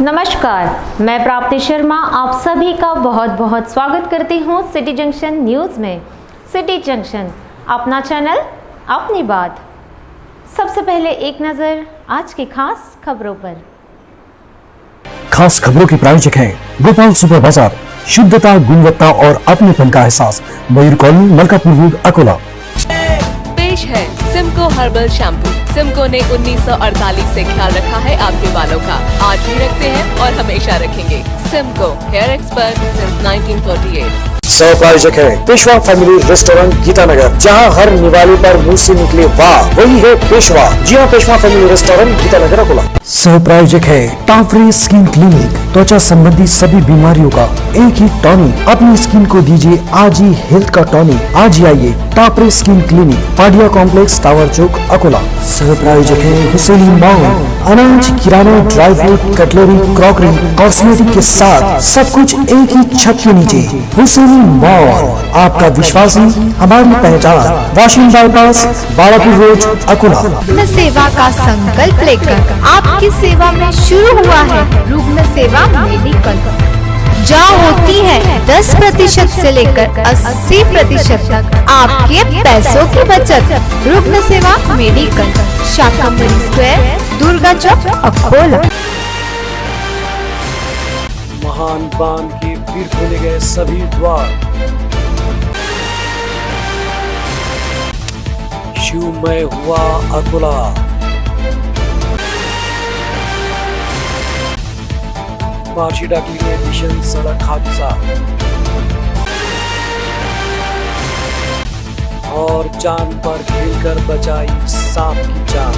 नमस्कार, मैं प्राप्ति शर्मा आप सभी का बहुत बहुत स्वागत करती हूँ सिटी जंक्शन न्यूज़ में। सिटी जंक्शन, अपना चैनल, अपनी बात। सबसे पहले एक नज़र आज की खास खबरों पर। खास खबरों की प्रायोजक है गोपाल सुपर बाजार, शुद्धता, गुणवत्ता और अपनेपन का एहसास, मयूर कॉलोनी, मलकापुर रोड, अकोला। पेश है सिमको हर्बल शैम्पू। सिमको ने 1948 से ख्याल रखा है आपके बालों का, आज भी रखते हैं और हमेशा रखेंगे। Simco, hair expert since 1948। सह प्रायोजक है पेशवा फैमिली रेस्टोरेंट, गीतानगर, जहां हर निवाले पर मुंह से निकले वाह, वही है पेशवा। जी हाँ, पेशवा फैमिली रेस्टोरेंट, गीतानगर, अकोला। सह प्रायोजक है टाफरे स्किन क्लिनिक, त्वचा संबंधी सभी बीमारियों का एक ही टॉनिक। अपनी स्किन को दीजिए आज ही हेल्थ का टॉनिक। आज ही आइए Tafre skin clinic, Padia complex, tower चौक, अकोला। सह प्रायोजक है हुसैनी मॉल, अनाज, किराना, dry fruit, cutlery, crockery, cosmetic के साथ सब कुछ एक ही छत के नीचे। हुसैनी मॉल, आपका विश्वासी, हमारी पहचान। Washing bypass, Balapur road, Akola. रुग्ण सेवा का संकल्प लेकर आपकी सेवा में शुरू हुआ है रुग्ण सेवा मेडिकल, जहाँ होती है 10% से लेकर 80% तक आपके पैसों की बचत। रुग्ण सेवा मेडिकल, शाकंभरी स्क्वायर, दुर्गा चौक, अकोला। महान बांध के फिर खोले गए सभी द्वार। शिवमय हुआ अकोला। मार्ची डाकली में भीषण सड़क हादसा और जान पर खेलकर बचाई सांप की जान।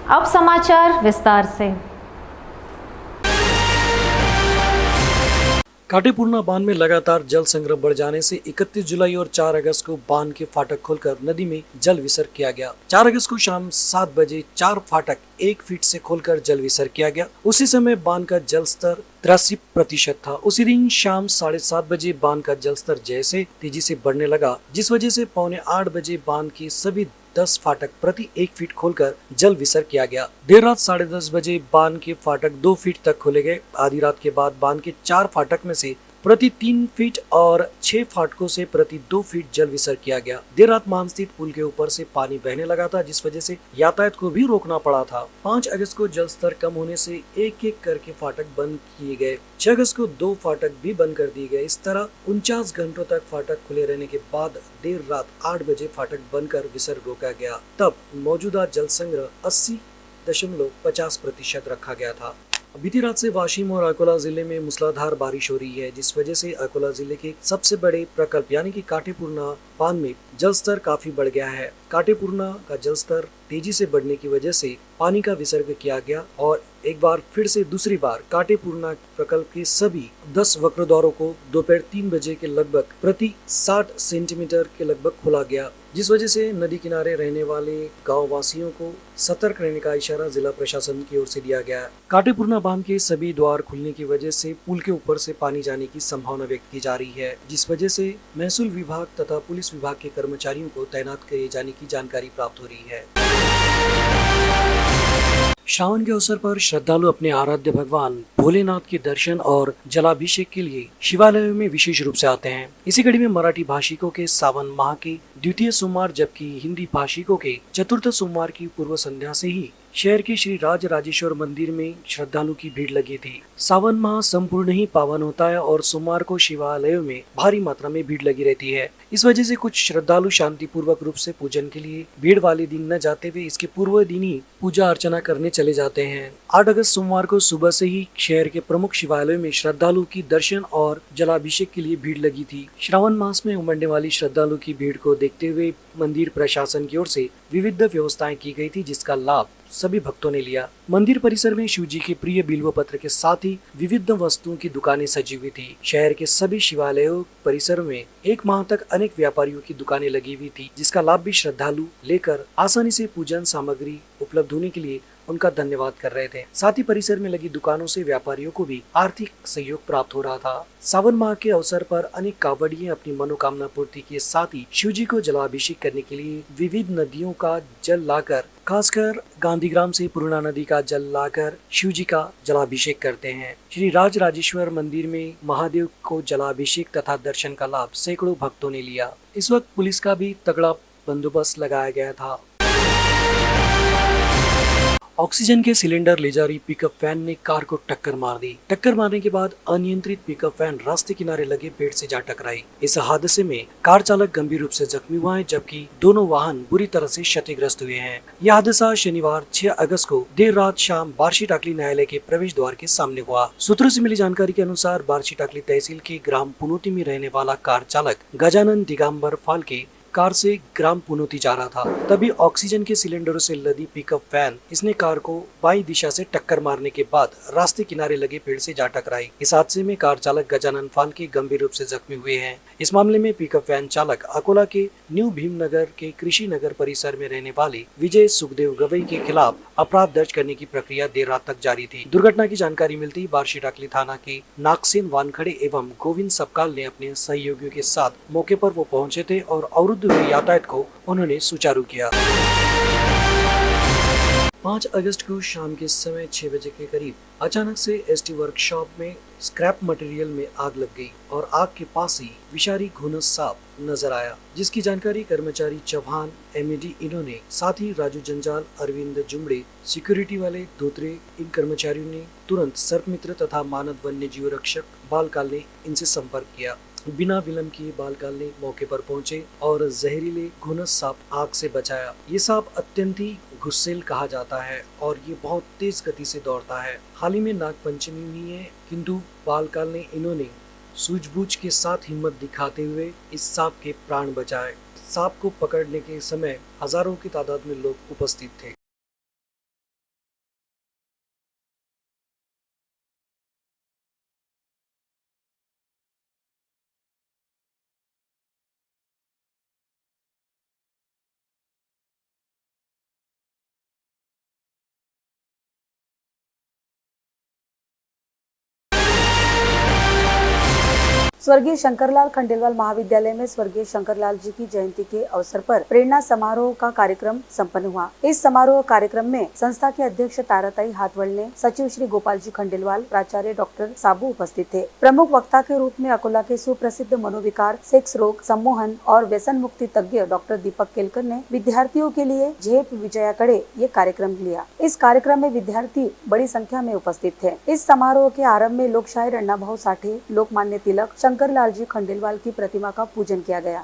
अब समाचार विस्तार से। काटेपूर्णा बांध में लगातार जल संग्रह बढ़ जाने से 31 जुलाई और 4 अगस्त को बांध के फाटक खोलकर नदी में जल विसर्ग किया गया। 4 अगस्त को शाम 7 बजे 4 फाटक 1 फीट से खोलकर जल विसर्ग किया गया। उसी समय बांध का जल स्तर 83% था। उसी दिन शाम 7:30 बजे बांध का जल स्तर जैसे तेजी से बढ़ने लगा, जिस वजह से 7:45 बजे बांध के सभी 10 फाटक प्रति 1 फीट खोलकर जल विसर्ग किया गया। देर रात 10:30 बजे बांध के फाटक 2 फीट तक खोले गए। आधी रात के बाद बांध के 4 फाटक में से प्रति 3 फीट और 6 फाटकों से प्रति 2 फीट जल विसर्ग किया गया। देर रात मान स्थित पुल के ऊपर से पानी बहने लगा था, जिस वजह से यातायात को भी रोकना पड़ा था। 5 अगस्त को जल स्तर कम होने से एक एक करके फाटक बंद किए गए। 6 अगस्त को 2 फाटक भी बंद कर दिए गए। इस तरह 49 घंटों तक फाटक खुले रहने के बाद देर रात 8 बजे फाटक बंद कर विसर्ग रोका गया। तब मौजूदा जल संग्रह 80.50% रखा गया था। बीती रात से वाशिम और अकोला जिले में मूसलाधार बारिश हो रही है, जिस वजह से अकोला जिले के सबसे बड़े प्रकल्प यानी कि काटेपूर्णा बांध में जल स्तर काफी बढ़ गया है। काटेपूर्णा का जल स्तर तेजी से बढ़ने की वजह से पानी का विसर्ग किया गया और एक बार फिर से दूसरी बार काटेपूर्णा प्रकल्प के सभी 10 वक्र द्वारों को दोपहर 3 बजे के लगभग प्रति 60 सेंटीमीटर के लगभग खोला गया, जिस वजह से नदी किनारे रहने वाले गांव वासियों को सतर्क रहने का इशारा जिला प्रशासन की ओर से दिया गया है। काटेपूर्णा बांध के सभी द्वार खुलने की वजह से पुल के ऊपर से पानी जाने की संभावना व्यक्त की जा रही है, जिस वजह से महसूल विभाग तथा पुलिस विभाग के कर्मचारियों को तैनात किए जाने की जानकारी प्राप्त हो रही है। श्रावण के अवसर पर श्रद्धालु अपने आराध्य भगवान भोलेनाथ के दर्शन और जलाभिषेक के लिए शिवालयों में विशेष रूप से आते हैं। इसी कड़ी में मराठी भाषिकों के सावन माह के द्वितीय सोमवार जबकि हिंदी भाषिकों के चतुर्थ सोमवार की पूर्व संध्या से ही शहर के श्री राज राजेश्वर मंदिर में श्रद्धालु की भीड़ लगी थी। सावन माह संपूर्ण ही पावन होता है और सोमवार को शिवालयों में भारी मात्रा में भीड़ लगी रहती है। इस वजह से कुछ श्रद्धालु शांति पूर्वक रूप से पूजन के लिए भीड़ वाले दिन न जाते हुए इसके पूर्व दिन ही पूजा अर्चना करने चले जाते हैं। 8 अगस्त सोमवार को सुबह से ही शहर के प्रमुख शिवालयों में श्रद्धालु की दर्शन और जलाभिषेक के लिए भीड़ लगी थी। श्रावण मास में उमड़ने वाली श्रद्धालु की भीड़ को देखते हुए मंदिर प्रशासन की ओर से विविध व्यवस्थाएं की गई थी, जिसका लाभ सभी भक्तों ने लिया। मंदिर परिसर में शिव जी के प्रिय बिल्व पत्र के साथ ही विविध वस्तुओं की दुकानें सजी हुई थी। शहर के सभी शिवालयों परिसर में 1 माह तक अनेक व्यापारियों की दुकानें लगी हुई थी, जिसका लाभ भी श्रद्धालु लेकर आसानी से पूजन सामग्री उपलब्ध होने के लिए उनका धन्यवाद कर रहे थे। साथ ही परिसर में लगी दुकानों से व्यापारियों को भी आर्थिक सहयोग प्राप्त हो रहा था। सावन माह के अवसर पर अनेक कांवड़िये अपनी मनोकामना पूर्ति के साथ ही शिव जी को जलाभिषेक करने के लिए विविध नदियों का जल लाकर, खासकर गांधीग्राम से पूर्णा नदी का जल लाकर शिव जी का जलाभिषेक करते हैं। श्री राजराजेश्वर मंदिर में महादेव को जलाभिषेक तथा दर्शन का लाभ सैकड़ों भक्तों ने लिया। इस वक्त पुलिस का भी तगड़ा बंदोबस्त लगाया गया था। ऑक्सीजन के सिलेंडर ले जा रही पिकअप वैन ने कार को टक्कर मार दी। टक्कर मारने के बाद अनियंत्रित पिकअप वैन रास्ते किनारे लगे पेड़ से जा टकराई। इस हादसे में कार चालक गंभीर रूप से जख्मी हुआ है, जबकि दोनों वाहन बुरी तरह से क्षतिग्रस्त हुए हैं। यह हादसा शनिवार 6 अगस्त को देर रात शाम बार्शी टाकली न्यायालय के प्रवेश द्वार के सामने हुआ। सूत्रों से मिली जानकारी के अनुसार बार्शी टाकली तहसील के ग्राम पुनौती में रहने वाला कार चालक गजानन दिगंबर फाल्के कार से ग्राम पुनौती जा रहा था। तभी ऑक्सीजन के सिलेंडरों से लदी पिकअप वैन इसने कार को बाईं दिशा से टक्कर मारने के बाद रास्ते किनारे लगे पेड़ से जा टकराई। इस हादसे में कार चालक गजानन फाल्के गंभीर रूप से जख्मी हुए हैं। इस मामले में पिकअप वैन चालक अकोला के न्यू भीमनगर के कृषि नगर परिसर में रहने वाले विजय सुखदेव गवई के खिलाफ अपराध दर्ज करने की प्रक्रिया देर रात तक जारी थी। दुर्घटना की जानकारी मिलते ही बार्शी टाकली थाना के नागसेन वानखड़े एवं गोविंद सबकाल ने अपने सहयोगियों के साथ मौके पर वो पहुंचे थे और अवरुद्ध हुए यातायात को उन्होंने सुचारू किया। 5 अगस्त को शाम के समय 6 बजे के करीब अचानक से एसटी वर्कशॉप में स्क्रैप मटेरियल में आग लग गई और आग के पास ही विषारी घुनस सांप नजर आया, जिसकी जानकारी कर्मचारी चौहान, एमएडी इन्होंने, साथ ही राजू जंजाल, अरविंद जुमड़े, सिक्योरिटी वाले धोत्रे, इन कर्मचारियों ने तुरंत सर्पमित्र तथा मानव वन्य जीव रक्षक बालकाल ने इनसे संपर्क किया। बिना विलंब किए बालकाल ने मौके पर पहुंचे और जहरीले घुनस सांप आग से बचाया। ये सांप अत्यंत ही गुस्सेल कहा जाता है और ये बहुत तेज गति से दौड़ता है। हाल ही में नागपंचमी हुई है, किंतु बालकाल ने इन्होंने सूझबूझ के साथ हिम्मत दिखाते हुए इस सांप के प्राण बचाए। सांप को पकड़ने के समय हजारों की तादाद में लोग उपस्थित थे। स्वर्गीय शंकरलाल खंडेलवाल महाविद्यालय में स्वर्गीय शंकरलाल जी की जयंती के अवसर पर प्रेरणा समारोह का कार्यक्रम संपन्न हुआ। इस समारोह कार्यक्रम में संस्था के अध्यक्ष ताराताई हाथवड़ने, सचिव श्री गोपाल जी खंडेलवाल, प्राचार्य डॉक्टर साबू उपस्थित थे। प्रमुख वक्ता के रूप में अकोला के सुप्रसिद्ध मनोविकार, सेक्स रोग, सम्मोहन और व्यसन मुक्ति तज्ञ डॉक्टर दीपक केलकर ने विद्यार्थियों के लिए झेप विजयाकडे ये कार्यक्रम लिया। इस कार्यक्रम में विद्यार्थी बड़ी संख्या में उपस्थित थे। इस समारोह के आरंभ में लोक शायर अण्णाभाऊ साठे, लोकमान्य तिलक, शंकरलाल जी खंडेलवाल की प्रतिमा का पूजन किया गया।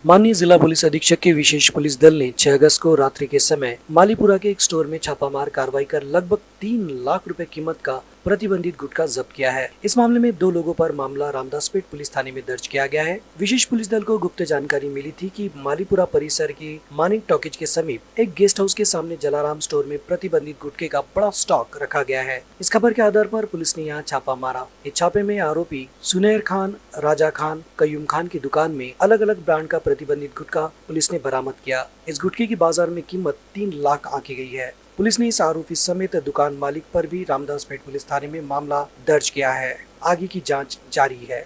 माननीय जिला पुलिस अधीक्षक के विशेष पुलिस दल ने 6 अगस्त को रात्रि के समय मालीपुरा के एक स्टोर में छापामार कार्रवाई कर लगभग 3 लाख रुपए कीमत का प्रतिबंधित गुटखा जब्त किया है। इस मामले में 2 लोगों पर मामला रामदासपेट पुलिस थाने में दर्ज किया गया है। विशेष पुलिस दल को गुप्त जानकारी मिली थी कि मालीपुरा परिसर के मानिक टॉकीज के समीप एक गेस्ट हाउस के सामने जलाराम स्टोर में प्रतिबंधित गुटखे का बड़ा स्टॉक रखा गया है। इस खबर के आधार पर पुलिस ने यहाँ छापा मारा। इस छापे में आरोपी सुनैर खान, राजा खान, कयूम खान की दुकान में अलग अलग ब्रांड का प्रतिबंधित गुटखा पुलिस ने बरामद किया। इस गुटखे की बाजार में कीमत 3 लाख आंकी गई है। पुलिस ने इस आरोपी समेत दुकान मालिक पर भी रामदासपेट पुलिस थाने में मामला दर्ज किया है। आगे की जांच जारी है।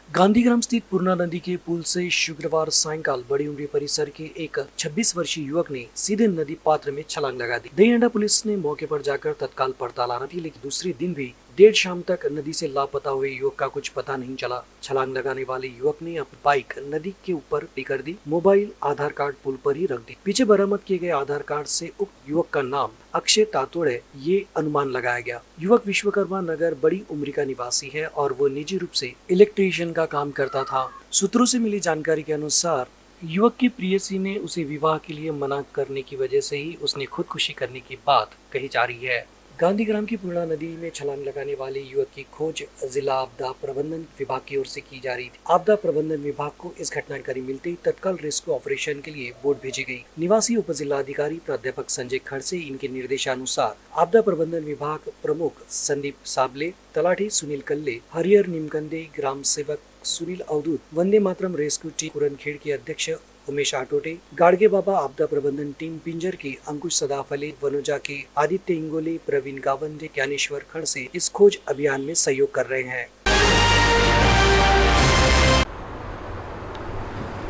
गांधीग्राम स्थित पूर्णा नदी के पुल से शुक्रवार सायंकाल बड़ी उमरी परिसर के एक 26 वर्षीय युवक ने सीधे नदी पात्र में छलांग लगा दी। दहीहंडा पुलिस ने मौके पर जाकर तत्काल पड़ताल आरंभ की, लेकिन दूसरे दिन भी देर शाम तक नदी से लापता हुए युवक का कुछ पता नहीं चला। छलांग लगाने वाले युवक ने अपनी बाइक नदी के ऊपर कर दी, मोबाइल, आधार कार्ड पुल पर ही रख दी। पीछे बरामद किए गए आधार कार्ड से उक्त युवक का नाम अक्षय तातोड़े ये अनुमान लगाया गया। युवक विश्वकर्मा नगर बड़ी उमरी का निवासी है और वो निजी रूप से इलेक्ट्रीशियन का काम करता था। सूत्रों से मिली जानकारी के अनुसार युवक की प्रियसी ने उसे विवाह के लिए मना करने की वजह से ही उसने खुदकुशी करने की बात कही जा रही है। गांधीग्राम की पूर्णा नदी में छलांग लगाने वाले युवक की खोज जिला आपदा प्रबंधन विभाग की ओर से की जा रही थी। आपदा प्रबंधन विभाग को इस घटना की जानकारी मिलते ही तत्काल रेस्क्यू ऑपरेशन के लिए बोट भेजी गई। निवासी उप जिलाधिकारी प्राध्यापक संजय खड़से इनके निर्देशानुसार आपदा प्रबंधन विभाग प्रमुख संदीप साबले, तलाठी सुनील कल्ले, हरिहर निमकंदे, ग्राम सेवक सुनील अवधूत, वंदे मातरम रेस्क्यू टीम पुरनखेड़ के अध्यक्ष उमेश आटोटे, गाड़गे बाबा आपदा प्रबंधन टीम पिंजर के अंकुश सदाफले, वनुजा के आदित्य इंगोले, प्रवीण गावंदे, ज्ञानेश्वर खड़से इस खोज अभियान में सहयोग कर रहे हैं।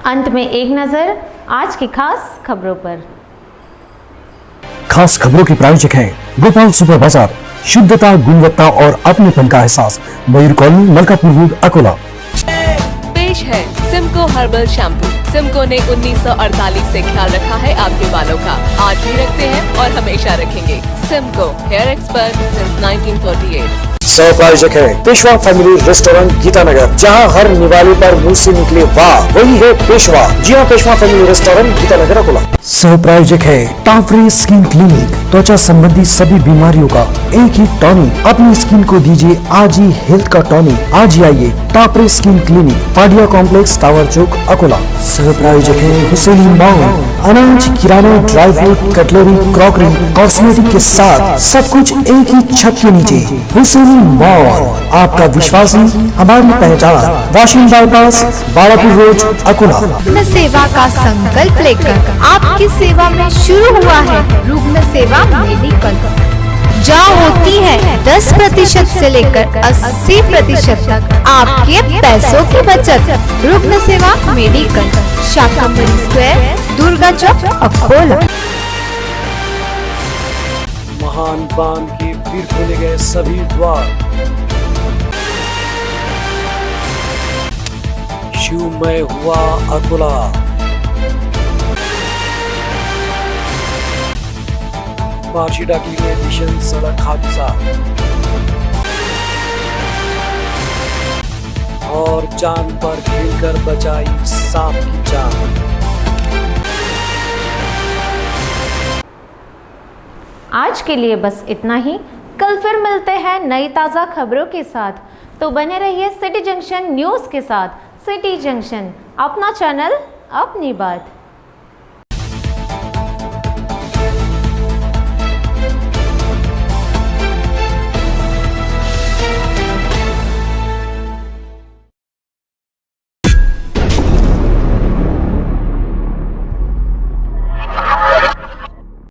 अंत में एक नजर आज की खास खबरों पर। खास खबरों के प्रायोजक हैं गोपाल सुपर बाजार, शुद्धता, गुणवत्ता और अपनेपन का एहसास, मयूर कॉलोनी, मलकापुर रोड, अकोला। पेश है सिमको हर्बल शैम्पू। सिमको ने 1948 से ख्याल रखा है आपके बालों का, आज भी रखते हैं और हमेशा रखेंगे। Simco hair expert since 1938। सह प्रायोजक है पेशवा फैमिली रेस्टोरेंट, गीतानगर, जहां हर निवाले पर मुंह से निकले वाह वही है पेशवा। जी हाँ, पेशवा फैमिली रेस्टोरेंट, गीतानगर, अकोला। सह प्रायोजक है टाफरे स्किन क्लिनिक, त्वचा संबंधी सभी बीमारियों का एक ही टॉनिक। अपनी स्किन को दीजिए आज ही हेल्थ का टॉनिक। आज ही आइए Tafre skin clinic, Padia complex, tower चौक, अकोला। सह प्रायोजक है हुसैनी मॉल, अनाज, किराना, dry fruit, cutlery, crockery, cosmetic के साथ सब कुछ एक ही छत के नीचे। हुसैनी मॉल, आपका विश्वास ही हमारी पहचान। Washing bypass, Balapur road, Akola. रुग्ण सेवा का संकल्प लेकर आपकी सेवा में शुरू हुआ है रुग्ण सेवा मेडिकल, जहाँ होती है 10% से लेकर 80% तक आपके पैसों की बचत। रुग्ण सेवा मेडिकल, शाकंभरी स्क्वायर, दुर्गा चौक, अकोला। महान बांध के फिर खोले गए सभी द्वार, शिवमय हुआ अकोला। पारशीडाकली में भीषण सड़क हादसा और जान पर खेलकर बचाई सांप की जान। आज के लिए बस इतना ही। कल फिर मिलते हैं नई ताज़ा खबरों के साथ, तो बने रहिए सिटी जंक्शन न्यूज़ के साथ। सिटी जंक्शन, अपना चैनल, अपनी बात।